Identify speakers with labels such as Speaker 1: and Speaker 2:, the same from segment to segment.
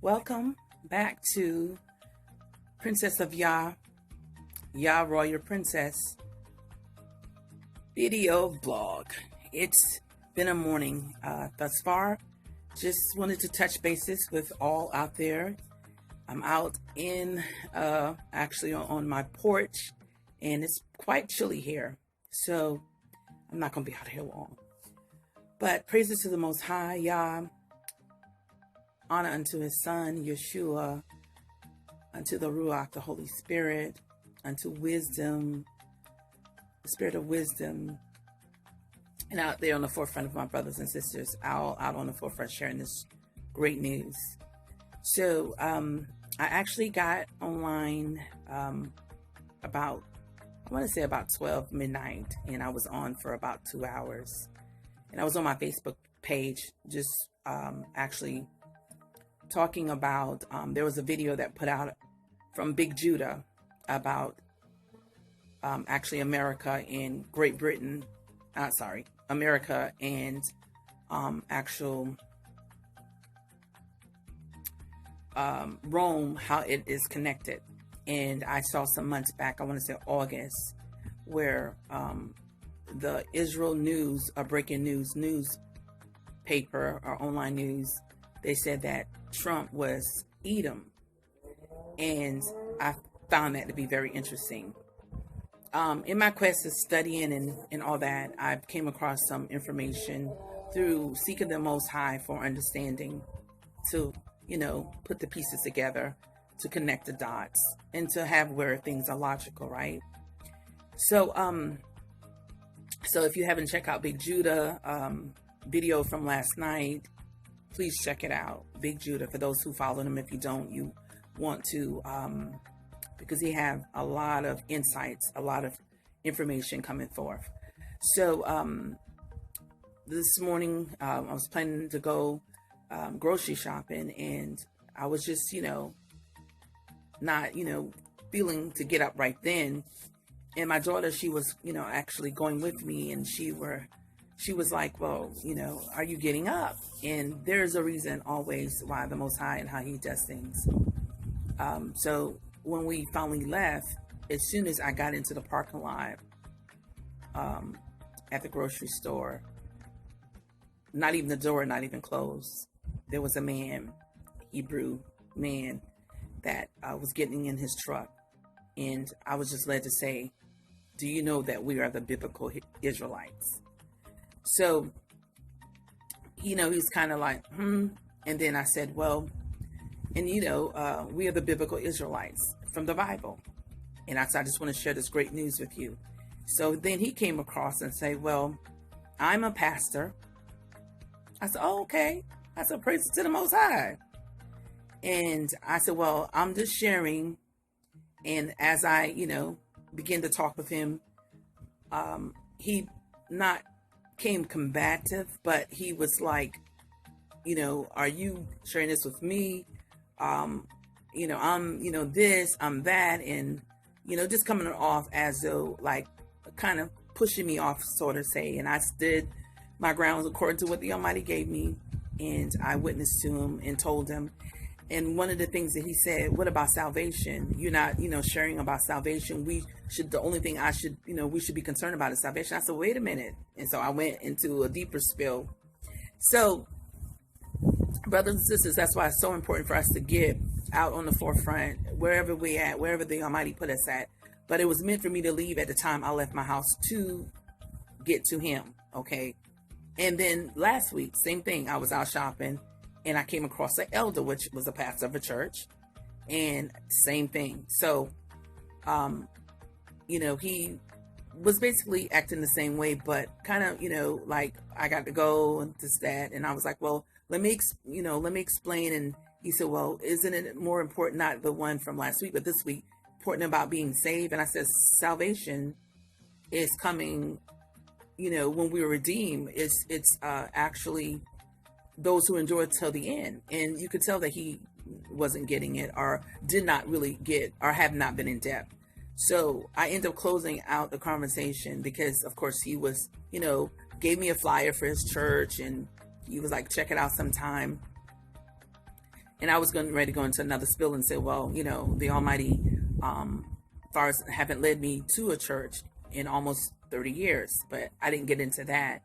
Speaker 1: Welcome back to Princess of Yah, Yah Royal Princess video vlog. It's been a morning thus far. Just wanted to touch bases with all out there. I'm out in actually on my porch, and it's quite chilly here, so I'm not gonna be out here long. But praises to the Most High, Yah. Honor unto his son, Yeshua, unto the Ruach, the Holy Spirit, unto wisdom, the spirit of wisdom, and out there on the forefront of my brothers and sisters, out on the forefront sharing this great news. So I actually got online about 12 midnight, and I was on for about 2 hours. And I was on my Facebook page just actually talking about, there was a video that put out from Big Judah about actually America and Great Britain, America and actual Rome, how it is connected. And I saw some months back, I want to say August, where the Israel News, a breaking news paper or online news, they said that Trump was Edom, and I found that to be very interesting. In my quest of studying and all that, I came across some information through seeking the Most High for understanding, to, put the pieces together, to connect the dots, and to have where things are logical, right? So, so if you haven't checked out Big Judah video from last night, please check it out. Big Judah, for those who follow him. If you don't, you want to, because he have a lot of insights, a lot of information coming forth. So this morning I was planning to go grocery shopping, and I was just, not, feeling to get up right then. And my daughter, she was, actually going with me, and she was like, well, are you getting up? And there's a reason always why the Most High and how he does things. So when we finally left, as soon as I got into the parking lot at the grocery store, not even the door, not even closed, there was a man, Hebrew man, that was getting in his truck. And I was just led to say, do you know that we are the biblical Israelites? So, he's kind of like, And then I said, well, and we are the biblical Israelites from the Bible. And I said, I just want to share this great news with you. So then he came across and say, well, I'm a pastor. I said, oh, okay. I said, praise to the Most High. And I said, well, I'm just sharing. And as I, began to talk with him, he not came combative, but he was like, are you sharing this with me? I'm, this, I'm that, and, just coming off as though, like, kind of pushing me off, sort of say. And I stood my grounds according to what the Almighty gave me, and I witnessed to him and told him. And one of the things that he said, what about salvation? You're not, sharing about salvation. The only thing we should be concerned about is salvation. I said, wait a minute. And so I went into a deeper spill. So, brothers and sisters, that's why it's so important for us to get out on the forefront, wherever we at, wherever the Almighty put us at. But it was meant for me to leave at the time I left my house to get to him, okay? And then last week, same thing. I was out shopping, and I came across an elder, which was a pastor of a church, and same thing. So, he was basically acting the same way, but kind of, like, I got to go and this, that. And I was like, well, let me explain. And he said, well, isn't it more important, not the one from last week, but this week, important about being saved? And I said, salvation is coming, when we were redeemed. It's actually those who endure till the end. And you could tell that he wasn't getting it, or did not really get, or have not been in depth. So I ended up closing out the conversation because, of course, he was, gave me a flyer for his church, and he was like, check it out sometime. And I was ready to go into another spill and say, well, you know, the Almighty, far as haven't led me to a church in almost 30 years, but I didn't get into that.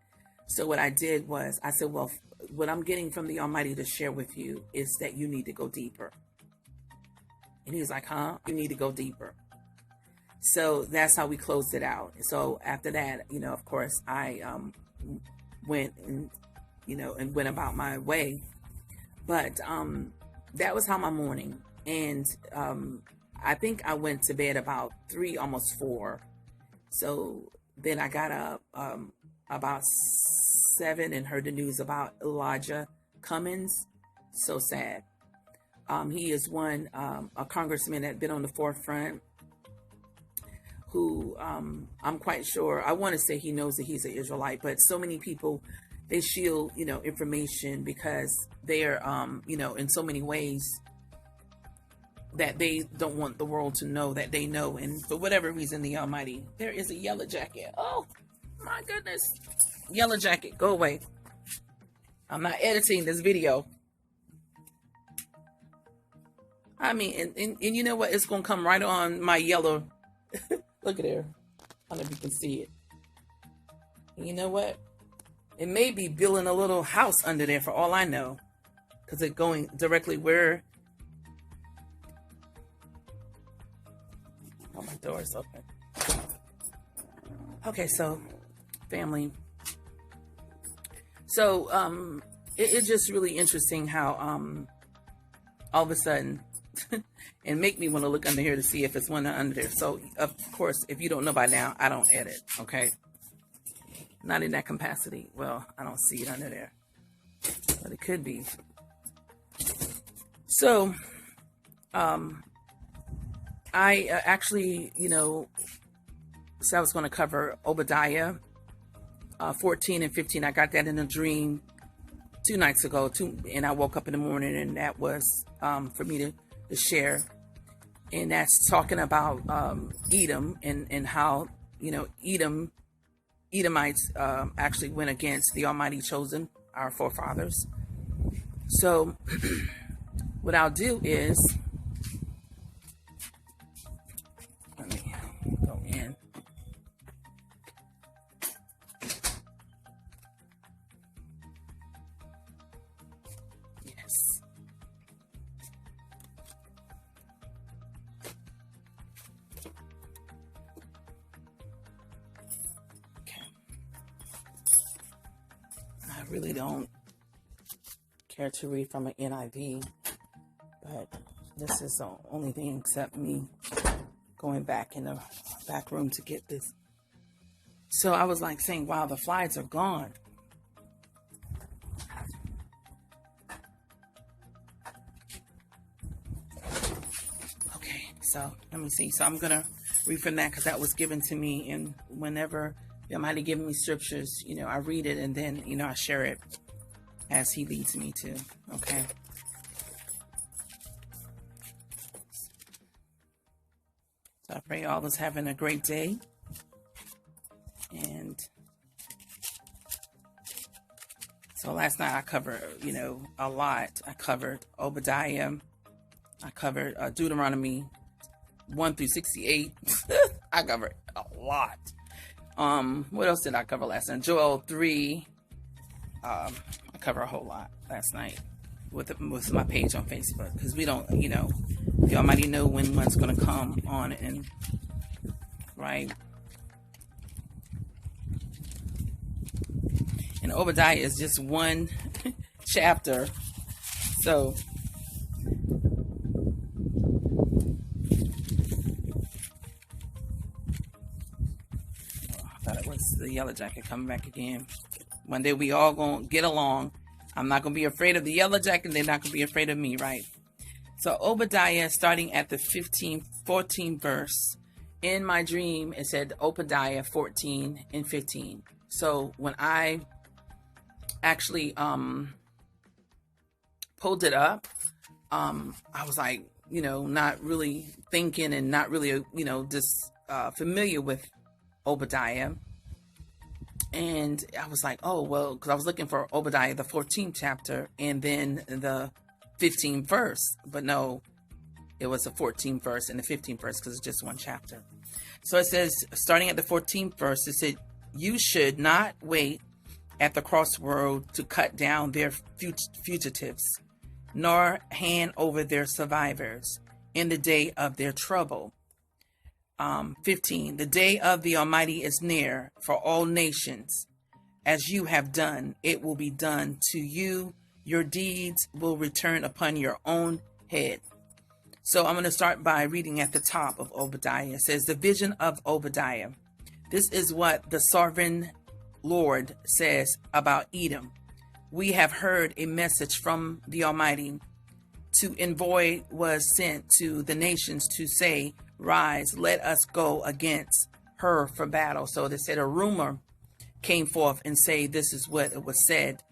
Speaker 1: So what I did was I said, well, what I'm getting from the Almighty to share with you is that you need to go deeper. And he was like, huh? You need to go deeper. So that's how we closed it out. So after that, you know, of course, I went and, you know, and went about my way. But that was how my morning. And I think I went to bed about 3, almost 4. So then I got up about 7 and heard the news about Elijah Cummings. So sad. He is a congressman that had been on the forefront, who I'm quite sure, I want to say he knows that he's an Israelite, but so many people, they shield, you know, information because they are, you know, in so many ways that they don't want the world to know that they know. And for whatever reason, the Almighty, there is a yellow jacket. Oh my goodness. Yellow jacket, go away. I'm not editing this video. I mean, and you know what? It's going to come right on my yellow. Look at there. I don't know if you can see it. And you know what? It may be building a little house under there for all I know. Because it's going directly where... Oh, my door is open. Okay, so, family. So, it's just really interesting how all of a sudden... and make me want to look under here to see if it's one under there. So, of course, if you don't know by now, I don't edit, okay? Not in that capacity. Well, I don't see it under there. But it could be. So, I actually, you know, said I was going to cover Obadiah 14 and 15. I got that in a dream 2 nights ago, and I woke up in the morning, and that was for me to share. And that's talking about Edom and how, you know, Edomites actually went against the Almighty chosen, our forefathers. So what I'll do is, let me go in. Yes. I really don't care to read from an NIV, but this is the only thing except me going back in the back room to get this. So I was like saying, wow, the flies are gone. Okay, so let me see. So I'm going to read from that because that was given to me, and whenever the Almighty given me scriptures, you know, I read it and then, you know, I share it as he leads me to. Okay. So I pray all is having a great day. And so last night I covered, you know, a lot. I covered Obadiah. I covered Deuteronomy 1 through 68. I covered a lot. What else did I cover last night? Joel 3. I cover a whole lot last night with my page on Facebook, because we don't, you know, the Almighty know when one's going to come on, and right. And Obadiah is just one chapter, so I thought it was the yellow jacket coming back again. One day we all gonna get along. I'm not gonna be afraid of the yellow jacket. They're not gonna be afraid of me, right? So Obadiah, starting at the 14th verse. In my dream, it said Obadiah 14 and 15. So when I actually pulled it up, I was like, you know, not really thinking and not really, you know, just familiar with Obadiah. And I was like, oh, well, because I was looking for Obadiah, the 14th chapter, and then the 15th verse, but no, it was the 14th verse and the 15th verse because it's just one chapter. So it says, starting at the 14th verse, it said, you should not wait at the crossroad to cut down their fugitives, nor hand over their survivors in the day of their trouble. 15, the day of the Almighty is near for all nations. As you have done, it will be done to you. Your deeds will return upon your own head. So I'm going to start by reading at the top of Obadiah. It says, the vision of Obadiah. This is what the sovereign Lord says about Edom. We have heard a message from the Almighty. To envoy was sent to the nations to say, rise, let us go against her for battle. So they said a rumor came forth and say, this is what it was said.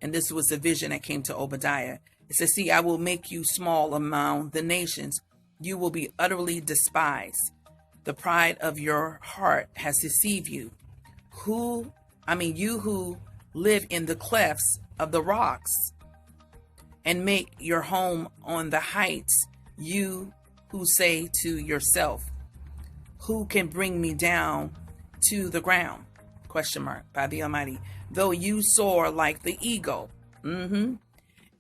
Speaker 1: And this was the vision that came to Obadiah. It says, see, I will make you small among the nations. You will be utterly despised. The pride of your heart has deceived you. You who live in the clefts of the rocks and make your home on the heights, you who say to yourself, who can bring me down to the ground? Question mark, by the Almighty. Though you soar like the eagle,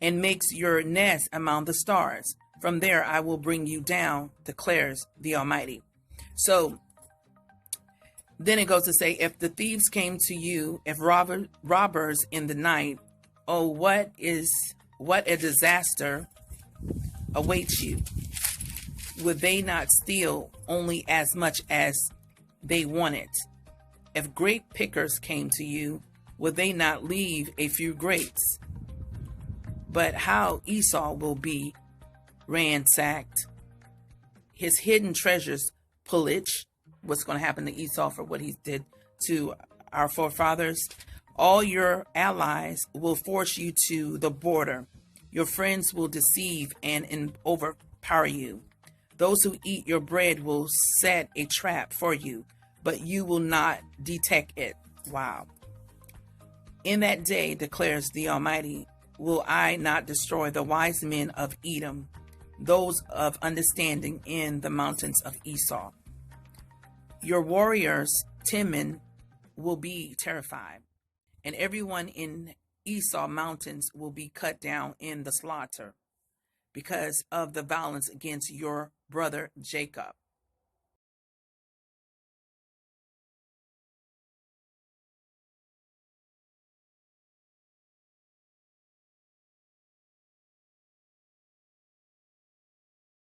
Speaker 1: and makes your nest among the stars. From there I will bring you down, declares the Almighty. So then it goes to say, if the thieves came to you, if robbers in the night, oh, what a disaster awaits you. Would they not steal only as much as they wanted? If grape pickers came to you, would they not leave a few grapes? But how Esau will be ransacked, his hidden treasures pillaged. What's going to happen to Esau for what he did to our forefathers? All your allies will force you to the border. Your friends will deceive and overpower you. Those who eat your bread will set a trap for you, but you will not detect it. Wow. In that day, declares the Almighty, will I not destroy the wise men of Edom, those of understanding in the mountains of Esau. Your warriors, Timon, will be terrified, and everyone in Esau mountains will be cut down in the slaughter because of the violence against your brother Jacob.